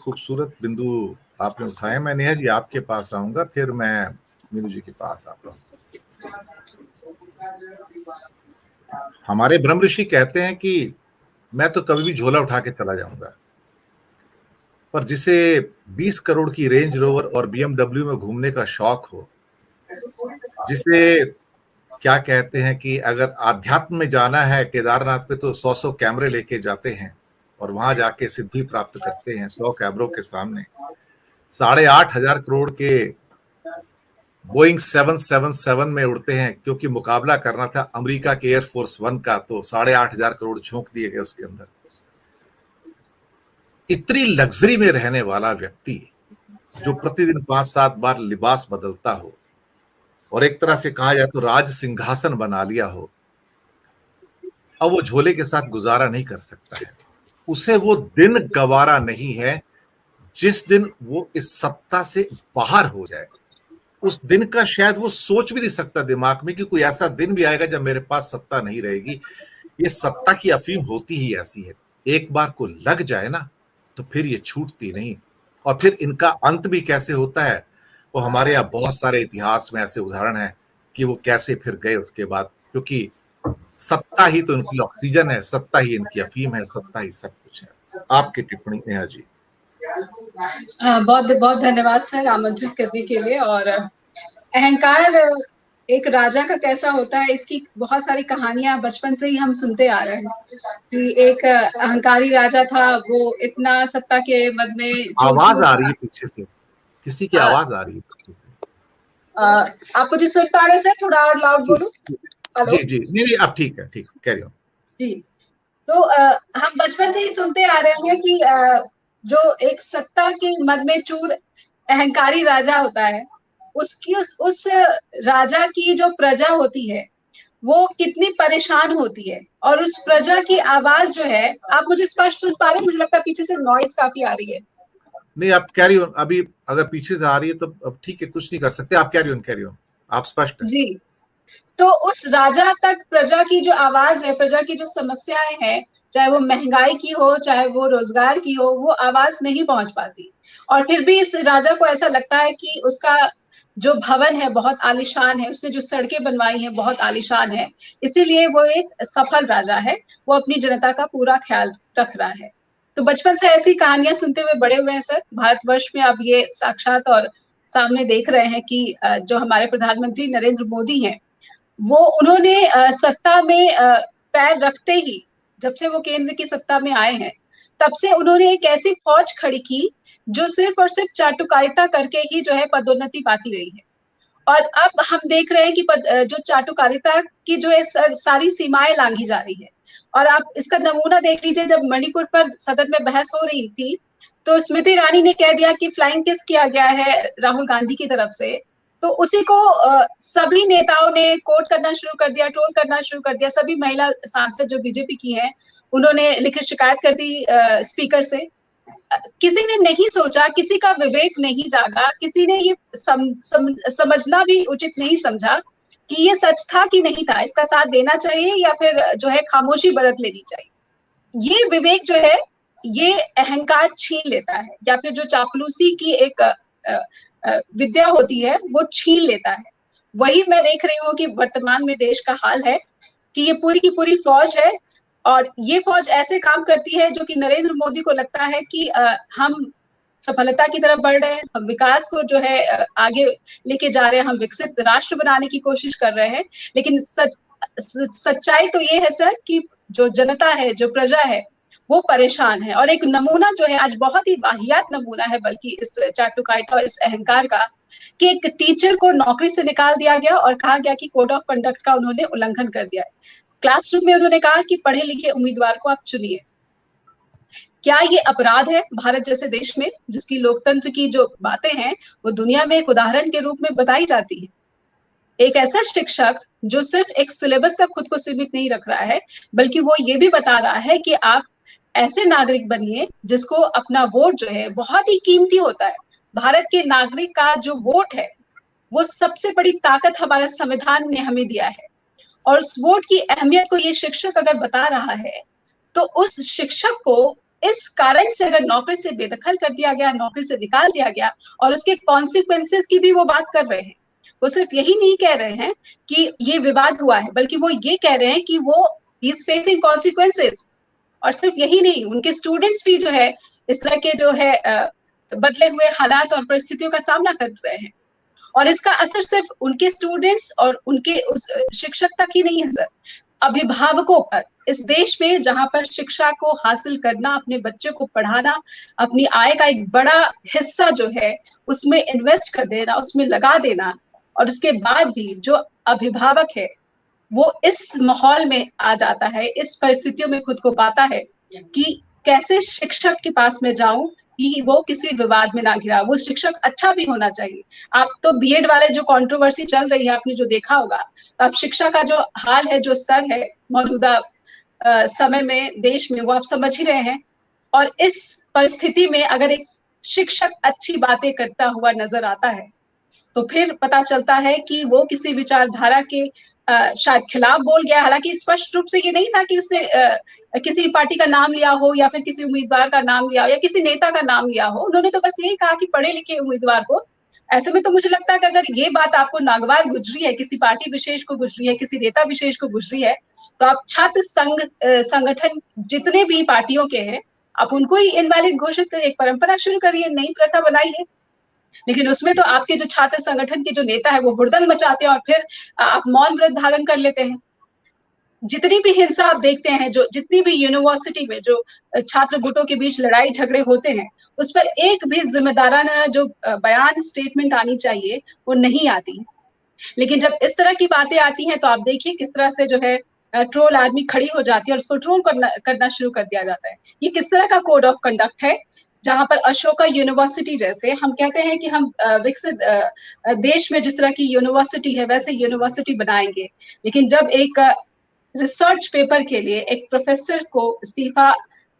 खूबसूरत बिंदु आपने उठाए। मैं नेहा जी आपके पास आऊंगा, फिर मैं मीनू जी के पास आता हूँ। हमारे ब्रह्म ऋषि कहते हैं कि मैं तो कभी भी झोला उठा के चला जाऊंगा, पर जिसे 20 करोड़ की रेंज रोवर और बीएमडब्ल्यू में घूमने का शौक हो, जिसे क्या कहते हैं कि अगर आध्यात्म में जाना है केदारनाथ पे तो 100 कैमरे लेके जाते हैं और वहां जाके सिद्धि प्राप्त करते हैं 100 कैमरों के सामने। 8,500 करोड़ के बोइंग 777 में उड़ते हैं, क्योंकि मुकाबला करना था अमेरिका के एयरफोर्स 1 का, तो 8,500 करोड़ झोंक दिए गए उसके अंदर। इतनी लग्जरी में रहने वाला व्यक्ति जो प्रतिदिन 5-7 बार लिबास बदलता हो और एक तरह से कहा जाए तो राज सिंहासन बना लिया हो, अब वो झोले के साथ गुजारा नहीं कर सकता है। उसे वो दिन गवारा नहीं है जिस दिन वो इस सत्ता से बाहर हो जाए। उस दिन का शायद वो सोच भी नहीं सकता दिमाग में कि कोई ऐसा दिन भी आएगा जब मेरे पास सत्ता नहीं रहेगी। ये सत्ता की अफीम होती ही ऐसी है, एक बार को लग जाए ना तो फिर ये छूटती नहीं। और फिर इनका अंत भी कैसे होता है, वो हमारे यहाँ बहुत सारे इतिहास में ऐसे उदाहरण हैं कि वो कैसे फिर गए उसके बाद, क्योंकि सत्ता ही तो इनकी ऑक्सीजन है, सत्ता ही इनकी अफीम है, सत्ता ही सब कुछ है। आपकी टिप्पणी नेहा जी। बहुत बहुत धन्यवाद सर आमंत्रित करने के लिए। और अहंकार एक राजा का कैसा होता है, इसकी बहुत सारी कहानियां बचपन से ही हम सुनते आ रहे हैं कि एक अहंकारी राजा था, वो इतना सत्ता के मद में। आवाज आ रही है पीछे से, किसी की आवाज आ रही है पीछे से। आप मुझे सुन पा रहे हैं सर? थोड़ा और लाउड बोलूं? जी जी, नहीं अब ठीक है, ठीक, कैरी ऑन जी। तो हम बचपन से ही सुनते आ रहे हैं कि जो एक सत्ता के मद में चूर अहंकारी राजा होता है, उसकी उस राजा की जो प्रजा होती है वो कितनी परेशान होती है, और उस प्रजा की आवाज जो है, आप मुझे स्पष्ट सुन पा रहे हैं? मुझे लगता है पीछे से नॉइज काफी आ रही है। नहीं, आप कैरी ऑन। अभी अगर पीछे से आ रही है तो अब ठीक है, कुछ नहीं कर सकते, आप कैरी ऑन, आप स्पष्ट है। जी। तो उस राजा तक प्रजा की जो आवाज है, प्रजा की जो समस्याएं हैं, चाहे वो महंगाई की हो, चाहे वो रोजगार की हो, वो आवाज नहीं पहुंच पाती। और फिर भी इस राजा को ऐसा लगता है कि उसका जो भवन है बहुत आलीशान है, उसने जो सड़कें बनवाई हैं बहुत आलीशान है, इसीलिए वो एक सफल राजा है, वो अपनी जनता का पूरा ख्याल रख रहा है। तो बचपन से ऐसी कहानियां सुनते हुए बड़े हुए हैं सर। भारतवर्ष में अब ये साक्षात और सामने देख रहे हैं कि जो हमारे प्रधानमंत्री नरेंद्र मोदी हैं, वो उन्होंने सत्ता में पैर रखते ही, जब से वो केंद्र की सत्ता में आए हैं, तब से उन्होंने एक ऐसी फौज खड़ी की जो सिर्फ और सिर्फ चाटुकारिता करके ही जो है पदोन्नति पाती रही है। और अब हम देख रहे हैं कि जो चाटुकारिता की जो है सारी सीमाएं लांघी जा रही है। और आप इसका नमूना देख लीजिए, जब मणिपुर पर सदन में बहस हो रही थी तो स्मृति ईरानी ने कह दिया कि फ्लाइंग किस किया गया है राहुल गांधी की तरफ से, तो उसी को सभी नेताओं ने कोट करना शुरू कर दिया, ट्रोल करना शुरू कर दिया। सभी महिला सांसद जो बीजेपी की हैं, उन्होंने लिखित शिकायत कर दी स्पीकर से। किसी ने नहीं सोचा, किसी का विवेक नहीं जागा, किसी ने ये समझना भी उचित नहीं समझा कि ये सच था कि नहीं था, इसका साथ देना चाहिए या फिर जो है खामोशी बरत लेनी चाहिए। ये विवेक जो है ये अहंकार छीन लेता है, या फिर जो चापलूसी की एक विद्या होती है वो छीन लेता है। वही मैं देख रही हूँ कि वर्तमान में देश का हाल है कि ये पूरी की पूरी फौज है, और ये फौज ऐसे काम करती है जो कि नरेंद्र मोदी को लगता है कि हम सफलता की तरफ बढ़ रहे हैं, हम विकास को जो है आगे लेके जा रहे हैं, हम विकसित राष्ट्र बनाने की कोशिश कर रहे हैं। लेकिन सच्चाई तो ये है सर कि जो जनता है, जो प्रजा है, वो परेशान है। और एक नमूना जो है आज, बहुत ही वाहियात नमूना है बल्कि इस चाटुकारिता और इस अहंकार का, कि एक टीचर को नौकरी से निकाल दिया गया और कहा गया कि कोड ऑफ कंडक्ट का उन्होंने उल्लंघन कर दिया है। क्लासरूम में उन्होंने कहा कि पढ़े लिखे उम्मीदवार को आप चुनिए। क्या ये अपराध है भारत जैसे देश में, जिसकी लोकतंत्र की जो बातें हैं वो दुनिया में एक उदाहरण के रूप में बताई जाती है? एक ऐसा शिक्षक जो सिर्फ एक सिलेबस तक खुद को सीमित नहीं रख रहा है, बल्कि वो ये भी बता रहा है कि आप ऐसे नागरिक बनिए जिसको अपना वोट जो है बहुत ही कीमती होता है। भारत के नागरिक का जो वोट है वो सबसे बड़ी ताकत हमारे संविधान ने हमें दिया है। और उस वोट की अहमियत को ये शिक्षक अगर बता रहा है, तो उस शिक्षक को इस कारण से अगर नौकरी से बेदखल कर दिया गया, नौकरी से निकाल दिया गया, और उसके कॉन्सिक्वेंसेस की भी वो बात कर रहे हैं। वो सिर्फ यही नहीं कह रहे हैं कि ये विवाद हुआ है, बल्कि वो ये कह रहे हैं कि वो इज फेसिंग कॉन्सिक्वेंसेस। और सिर्फ यही नहीं, उनके स्टूडेंट्स भी जो है इस तरह के जो है बदले हुए हालात और परिस्थितियों का सामना कर रहे हैं। और इसका असर सिर्फ उनके स्टूडेंट्स और उनके उस शिक्षक तक ही नहीं है सर, अभिभावकों पर। इस देश में जहां पर शिक्षा को हासिल करना, अपने बच्चे को पढ़ाना, अपनी आय का एक बड़ा हिस्सा जो है उसमें इन्वेस्ट कर देना, उसमें लगा देना, और उसके बाद भी जो अभिभावक है वो इस माहौल में आ जाता है, इस परिस्थितियों में खुद को पाता है कि कैसे शिक्षक के पास में जाऊं कि वो किसी विवाद में ना घिरा। वो शिक्षक अच्छा भी होना चाहिए। आप तो बीएड वाले जो कंट्रोवर्सी चल रही है, आपने जो देखा होगा, तो अब शिक्षा का जो हाल है, जो स्तर है मौजूदा समय में देश में, वो आप समझ ही रहे हैं। और इस परिस्थिति में अगर एक शिक्षक अच्छी बातें करता हुआ नजर आता है, तो फिर पता चलता है कि वो किसी विचारधारा के शायद खिलाफ बोल गया। हालांकि स्पष्ट रूप से ये नहीं था कि उसने किसी पार्टी का नाम लिया हो, या फिर किसी उम्मीदवार का नाम लिया हो, या किसी नेता का नाम लिया हो। उन्होंने तो बस यही कहा कि पढ़े लिखे उम्मीदवार को। ऐसे में तो मुझे लगता है कि अगर ये बात आपको नागवार गुजरी है, किसी पार्टी विशेष को गुजरी है, किसी नेता विशेष को गुजरी है, तो आप छात्र संघ संगठन जितने भी पार्टियों के हैं, आप उनको ही इनवैलिड घोषित करिए, एक परंपरा शुरू करिए, नई प्रथा बनाइए। लेकिन उसमें तो आपके जो छात्र संगठन के जो नेता है वो हुड़दंग मचाते हैं, और फिर आप मौन व्रत धारण कर लेते हैं। जितनी भी हिंसा आप देखते हैं, जो जितनी भी यूनिवर्सिटी में जो छात्र गुटों के बीच लड़ाई झगड़े होते हैं, उस पर एक भी जिम्मेदाराना जो बयान स्टेटमेंट आनी चाहिए वो नहीं आती। लेकिन जब इस तरह की बातें आती हैं, तो आप देखिए किस तरह से जो है ट्रोल आर्मी खड़ी हो जाती है और उसको ट्रोल करना शुरू कर दिया जाता है। ये किस तरह का कोड ऑफ कंडक्ट है, जहां पर अशोका यूनिवर्सिटी जैसे, हम कहते हैं कि हम विकसित देश में जिस तरह की यूनिवर्सिटी है वैसे यूनिवर्सिटी बनाएंगे, लेकिन जब एक रिसर्च पेपर के लिए एक प्रोफेसर को इस्तीफा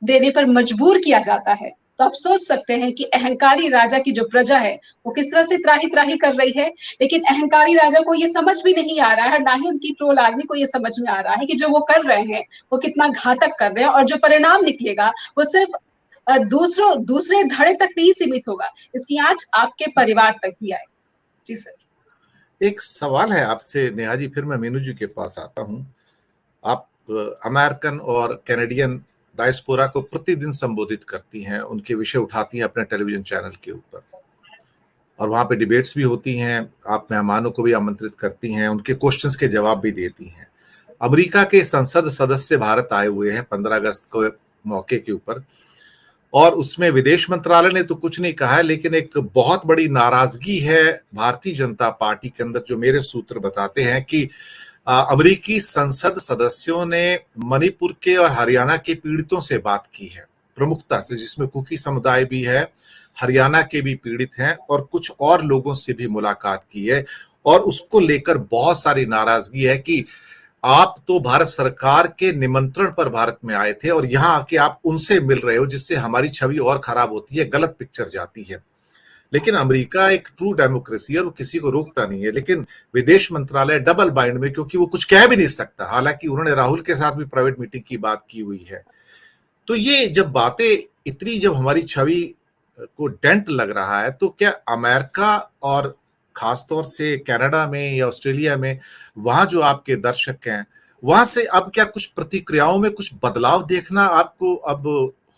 देने पर मजबूर किया जाता है, तो आप सोच सकते हैं कि अहंकारी राजा की जो प्रजा है वो किस तरह से त्राही त्राही कर रही है। लेकिन अहंकारी राजा को ये समझ भी नहीं आ रहा है, ना ही उनकी ट्रोल आर्मी को ये समझ में आ रहा है कि जो वो कर रहे हैं वो कितना घातक कर रहे हैं, और जो परिणाम निकलेगा वो सिर्फ दूसरे धड़े तक नहीं सीमित होगा, इसकी आंच आपके परिवार तक भी आए। जी सर। एक सवाल है आपसे नेहा जी, फिर मैं मीनू जी के पास आता हूं। आप अमेरिकन और कैनेडियन डायस्पोरा को प्रतिदिन संबोधित करती हैं, उनके विषय उठाती हैं अपने टेलीविजन चैनल के ऊपर, और वहां पे डिबेट्स भी होती हैं। आप मेहमानों को भी आमंत्रित करती हैं, उनके क्वेश्चंस के जवाब भी देती हैं। अमेरिका के संसद सदस्य भारत आए हुए हैं 15 अगस्त को मौके के ऊपर, और उसमें विदेश मंत्रालय ने तो कुछ नहीं कहा है, लेकिन एक बहुत बड़ी नाराजगी है भारतीय जनता पार्टी के अंदर, जो मेरे सूत्र बताते हैं कि अमेरिकी संसद सदस्यों ने मणिपुर के और हरियाणा के पीड़ितों से बात की है प्रमुखता से, जिसमें कुकी समुदाय भी है, हरियाणा के भी पीड़ित हैं, और कुछ और लोगों से भी मुलाकात की है। और उसको लेकर बहुत सारी नाराजगी है कि आप तो भारत सरकार के निमंत्रण पर भारत में आए थे और यहां आके आप उनसे मिल रहे हो, जिससे हमारी छवि और खराब होती है, गलत पिक्चर जाती है। लेकिन अमेरिका एक ट्रू डेमोक्रेसी है, वो किसी को रोकता नहीं है, लेकिन विदेश मंत्रालय डबल बाइंड में, क्योंकि वो कुछ कह भी नहीं सकता। हालांकि उन्होंने राहुल के साथ भी प्राइवेट मीटिंग की बात की हुई है। तो ये जब बातें इतनी, जब हमारी छवि को डेंट लग रहा है, तो क्या अमेरिका और खासतौर से कनाडा में या ऑस्ट्रेलिया में, वहां जो आपके दर्शक हैं, वहां से अब क्या कुछ प्रतिक्रियाओं में कुछ बदलाव देखना आपको अब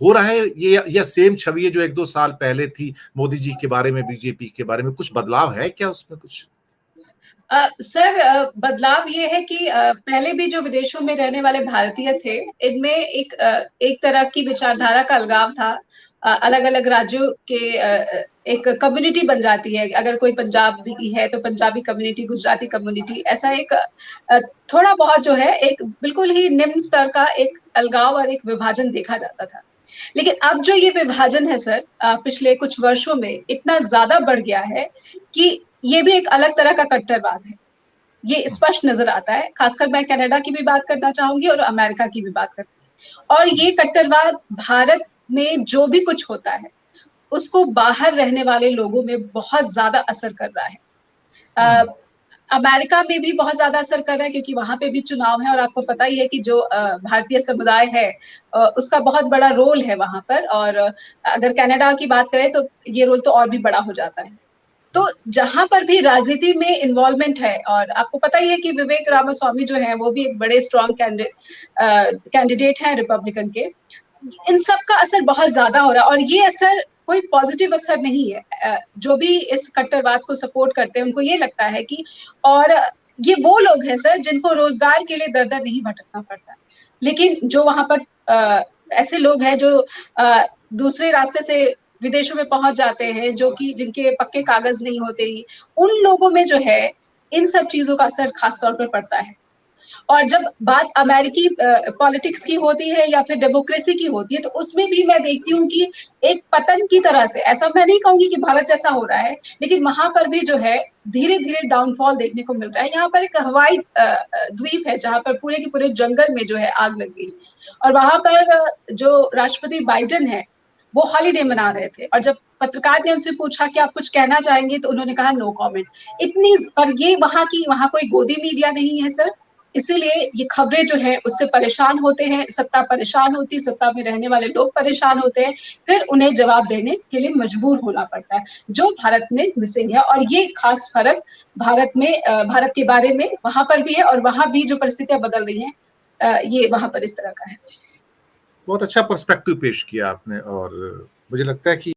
हो रहा है, ये या सेम छवि है जो 1-2 साल पहले थी मोदी जी के बारे में, बीजेपी के बारे में? कुछ बदलाव है क्या उसमें कुछ? सर, बदलाव ये है कि पहले भी जो विदेशों में रहने वाले भारतीय थे, इनमें एक तरह की विचारधारा का अलगाव था। अलग अलग राज्यों के एक कम्युनिटी बन जाती है। अगर कोई पंजाबी है तो पंजाबी कम्युनिटी, गुजराती कम्युनिटी, ऐसा एक थोड़ा बहुत जो है एक बिल्कुल ही निम्न स्तर का एक अलगाव और एक विभाजन देखा जाता था। लेकिन अब जो ये विभाजन है सर, पिछले कुछ वर्षों में इतना ज्यादा बढ़ गया है कि ये भी एक अलग तरह का कट्टरवाद है। ये स्पष्ट नजर आता है। खासकर मैं कनाडा की भी बात करना चाहूंगी और अमेरिका की भी बात करती। और ये कट्टरवाद भारत में जो भी कुछ होता है उसको बाहर रहने वाले लोगों में बहुत ज्यादा असर कर रहा है। अमेरिका में भी बहुत ज्यादा असर कर रहा है, क्योंकि वहां पे भी चुनाव है और आपको पता ही है कि जो भारतीय समुदाय है उसका बहुत बड़ा रोल है वहां पर। और अगर कनाडा की बात करें तो ये रोल तो और भी बड़ा हो जाता है। तो जहां पर भी राजनीति में इन्वॉल्वमेंट है, और आपको पता ही है कि विवेक रामास्वामी जो है वो भी एक बड़े स्ट्रॉन्ग कैंडिडेट है रिपब्लिकन के, इन सब का असर बहुत ज्यादा हो रहा है। और ये असर कोई पॉजिटिव असर नहीं है। जो भी इस कट्टरवाद को सपोर्ट करते हैं उनको ये लगता है कि, और ये वो लोग हैं सर जिनको रोजगार के लिए दर दर नहीं भटकना पड़ता, लेकिन जो वहां पर ऐसे लोग हैं जो दूसरे रास्ते से विदेशों में पहुंच जाते हैं, जो कि जिनके पक्के कागज नहीं होते ही, उन लोगों में जो है इन सब चीजों का असर खासतौर पर पड़ता है। और जब बात अमेरिकी पॉलिटिक्स की होती है या फिर डेमोक्रेसी की होती है, तो उसमें भी मैं देखती हूँ कि एक पतन की तरह से, ऐसा मैं नहीं कहूंगी कि भारत जैसा हो रहा है, लेकिन वहां पर भी जो है धीरे धीरे डाउनफॉल देखने को मिल रहा है। यहाँ पर एक हवाई द्वीप है जहां पर पूरे के पूरे जंगल में जो है आग लग गई, और वहां पर जो राष्ट्रपति बाइडेन है वो हॉलीडे मना रहे थे, और जब पत्रकार ने उनसे पूछा कि आप कुछ कहना चाहेंगे, तो उन्होंने कहा नो कमेंट। इतनी, पर ये वहां कोई गोदी मीडिया नहीं है सर, इसीलिए ये खबरें जो है उससे परेशान होते हैं, सत्ता परेशान होती है, सत्ता में रहने वाले लोग परेशान होते हैं, फिर उन्हें जवाब देने के लिए मजबूर होना पड़ता है, जो भारत में मिसिंग है। और ये खास फर्क भारत के बारे में वहां पर भी है, और वहां भी जो परिस्थितियां बदल रही हैं ये वहां पर इस तरह का है। बहुत अच्छा पर्सपेक्टिव पेश किया आपने, और मुझे लगता है कि